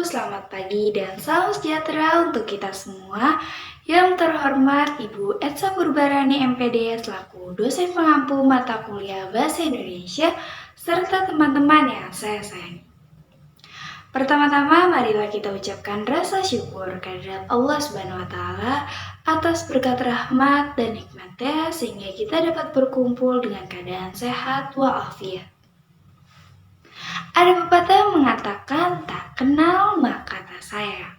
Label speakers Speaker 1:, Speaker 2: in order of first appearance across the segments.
Speaker 1: selamat pagi dan salam sejahtera untuk kita semua. Yang terhormat Ibu Etsa Purbarani MPD selaku dosen pengampu mata kuliah Bahasa Indonesia serta teman-teman yang saya sayangi. Pertama-tama marilah kita ucapkan rasa syukur kehadirat Allah Subhanahu wa taala atas berkat rahmat dan nikmatnya sehingga kita dapat berkumpul dengan keadaan sehat walafiat. Ada pepatah mengatakan tak kenal maka tak sayang.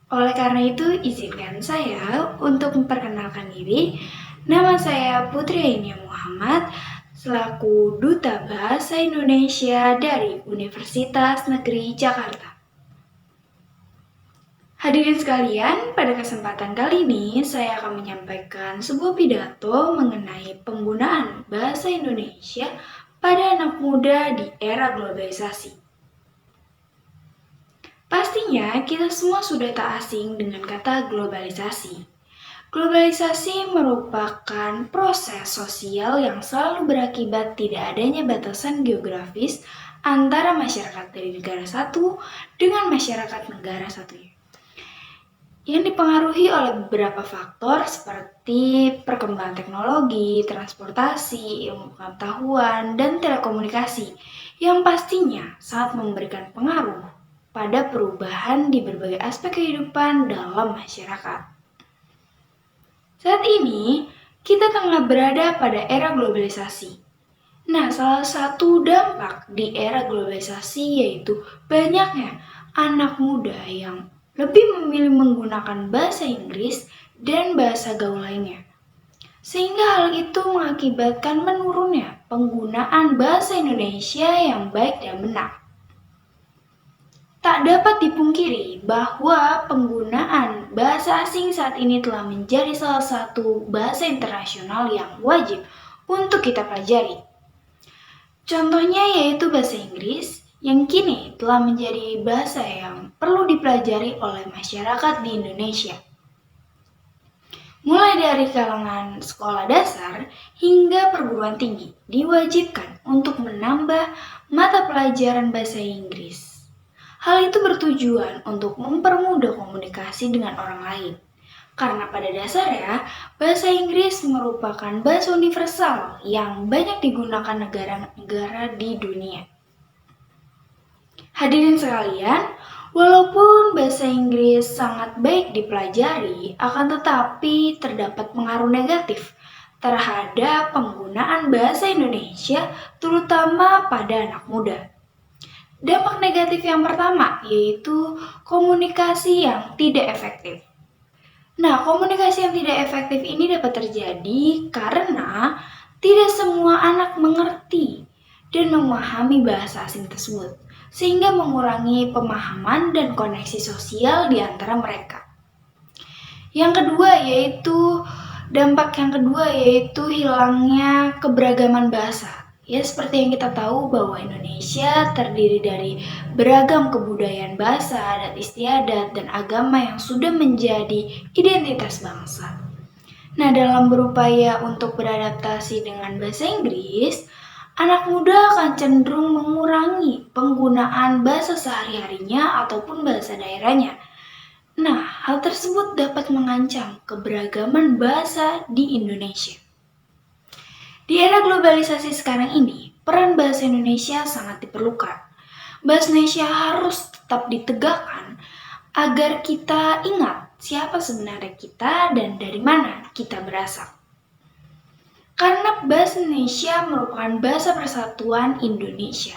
Speaker 1: Oleh karena itu, izinkan saya untuk memperkenalkan diri. Nama saya Putri Ainia Muhammad, selaku Duta Bahasa Indonesia dari Universitas Negeri Jakarta. Hadirin sekalian, pada kesempatan kali ini saya akan menyampaikan sebuah pidato mengenai penggunaan bahasa Indonesia pada anak muda di era globalisasi. Pastinya kita semua sudah tak asing dengan kata globalisasi. Globalisasi merupakan proses sosial yang selalu berakibat tidak adanya batasan geografis antara masyarakat dari negara satu dengan masyarakat negara satunya, yang dipengaruhi oleh beberapa faktor seperti perkembangan teknologi, transportasi, ilmu pengetahuan, dan telekomunikasi yang pastinya sangat memberikan pengaruh pada perubahan di berbagai aspek kehidupan dalam masyarakat. Saat ini, kita tengah berada pada era globalisasi. Nah, salah satu dampak di era globalisasi yaitu banyaknya anak muda yang lebih memilih menggunakan bahasa Inggris dan bahasa gaul lainnya. Sehingga hal itu mengakibatkan menurunnya penggunaan bahasa Indonesia yang baik dan benar. Tak dapat dipungkiri bahwa penggunaan bahasa asing saat ini telah menjadi salah satu bahasa internasional yang wajib untuk kita pelajari. Contohnya yaitu bahasa Inggris yang kini telah menjadi bahasa yang perlu dipelajari oleh masyarakat di Indonesia. Mulai dari kalangan sekolah dasar hingga perguruan tinggi diwajibkan untuk menambah mata pelajaran bahasa Inggris. Hal itu bertujuan untuk mempermudah komunikasi dengan orang lain. Karena pada dasarnya, bahasa Inggris merupakan bahasa universal yang banyak digunakan negara-negara di dunia. Hadirin sekalian, walaupun bahasa Inggris sangat baik dipelajari, akan tetapi terdapat pengaruh negatif terhadap penggunaan bahasa Indonesia, terutama pada anak muda. Dampak negatif yang pertama yaitu komunikasi yang tidak efektif. Nah, komunikasi yang tidak efektif ini dapat terjadi karena tidak semua anak mengerti dan memahami bahasa asing tersebut, sehingga mengurangi pemahaman dan koneksi sosial di antara mereka. Dampak yang kedua yaitu hilangnya keberagaman bahasa. Ya, seperti yang kita tahu bahwa Indonesia terdiri dari beragam kebudayaan bahasa, adat istiadat, dan agama yang sudah menjadi identitas bangsa. Nah, dalam berupaya untuk beradaptasi dengan bahasa Inggris, anak muda akan cenderung mengurangi penggunaan bahasa sehari-harinya ataupun bahasa daerahnya. Nah, hal tersebut dapat mengancam keberagaman bahasa di Indonesia. Di era globalisasi sekarang ini, peran bahasa Indonesia sangat diperlukan. Bahasa Indonesia harus tetap ditegakkan agar kita ingat siapa sebenarnya kita dan dari mana kita berasal. Karena bahasa Indonesia merupakan bahasa persatuan Indonesia.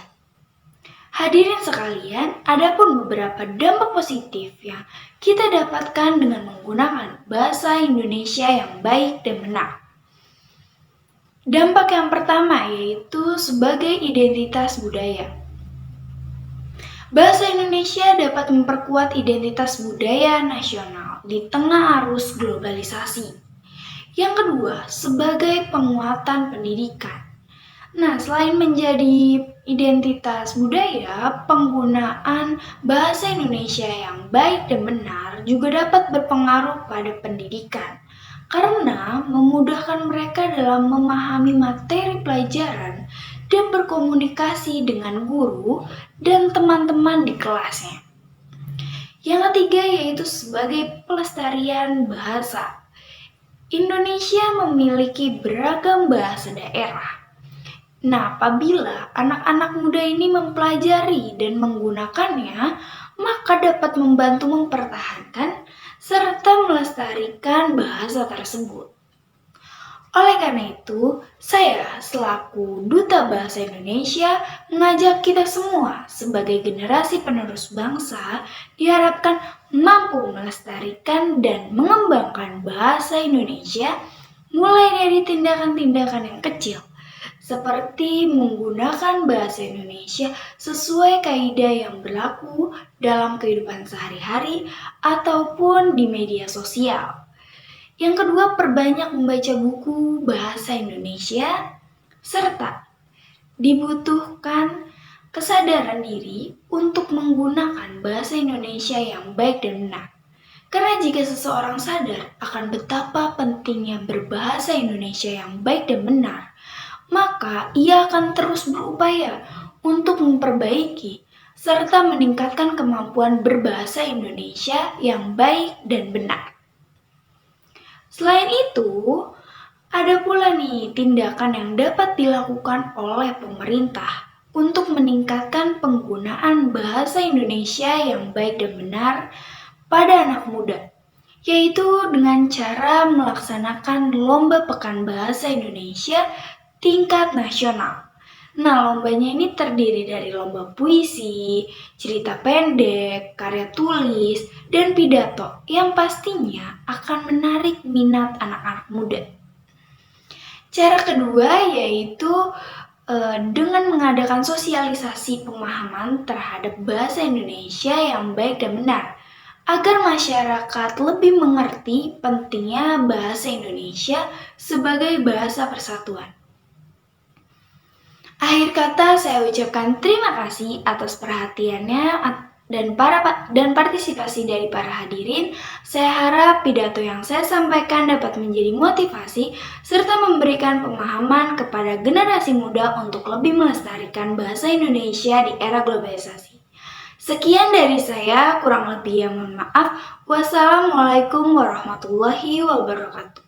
Speaker 1: Hadirin sekalian, ada pun beberapa dampak positif yang kita dapatkan dengan menggunakan bahasa Indonesia yang baik dan benar. Dampak yang pertama yaitu sebagai identitas budaya. Bahasa Indonesia dapat memperkuat identitas budaya nasional di tengah arus globalisasi. Yang kedua, sebagai penguatan pendidikan. Nah, selain menjadi identitas budaya, penggunaan bahasa Indonesia yang baik dan benar juga dapat berpengaruh pada pendidikan. Karena memudahkan mereka dalam memahami materi pelajaran dan berkomunikasi dengan guru dan teman-teman di kelasnya. Yang ketiga yaitu sebagai pelestarian bahasa. Indonesia memiliki beragam bahasa daerah. Nah, apabila anak-anak muda ini mempelajari dan menggunakannya, maka dapat membantu mempertahankan serta melestarikan bahasa tersebut. Oleh karena itu, saya selaku Duta Bahasa Indonesia mengajak kita semua sebagai generasi penerus bangsa diharapkan mampu melestarikan dan mengembangkan bahasa Indonesia mulai dari tindakan-tindakan yang kecil, seperti menggunakan bahasa Indonesia sesuai kaidah yang berlaku dalam kehidupan sehari-hari ataupun di media sosial. Yang kedua, perbanyak membaca buku bahasa Indonesia, serta dibutuhkan kesadaran diri untuk menggunakan bahasa Indonesia yang baik dan benar. Karena jika seseorang sadar akan betapa pentingnya berbahasa Indonesia yang baik dan benar, maka ia akan terus berupaya untuk memperbaiki serta meningkatkan kemampuan berbahasa Indonesia yang baik dan benar. Selain itu, ada pula nih tindakan yang dapat dilakukan oleh pemerintah untuk meningkatkan penggunaan bahasa Indonesia yang baik dan benar pada anak muda, yaitu dengan cara melaksanakan Lomba Pekan Bahasa Indonesia tingkat nasional. Nah, lombanya ini terdiri dari lomba puisi, cerita pendek, karya tulis, dan pidato yang pastinya akan menarik minat anak-anak muda. Cara kedua yaitu dengan mengadakan sosialisasi pemahaman terhadap bahasa Indonesia yang baik dan benar, agar masyarakat lebih mengerti pentingnya bahasa Indonesia sebagai bahasa persatuan. Akhir kata saya ucapkan terima kasih atas perhatiannya dan partisipasi dari para hadirin. Saya harap pidato yang saya sampaikan dapat menjadi motivasi serta memberikan pemahaman kepada generasi muda untuk lebih melestarikan bahasa Indonesia di era globalisasi. Sekian dari saya, kurang lebih mohon maaf. Wassalamualaikum warahmatullahi wabarakatuh.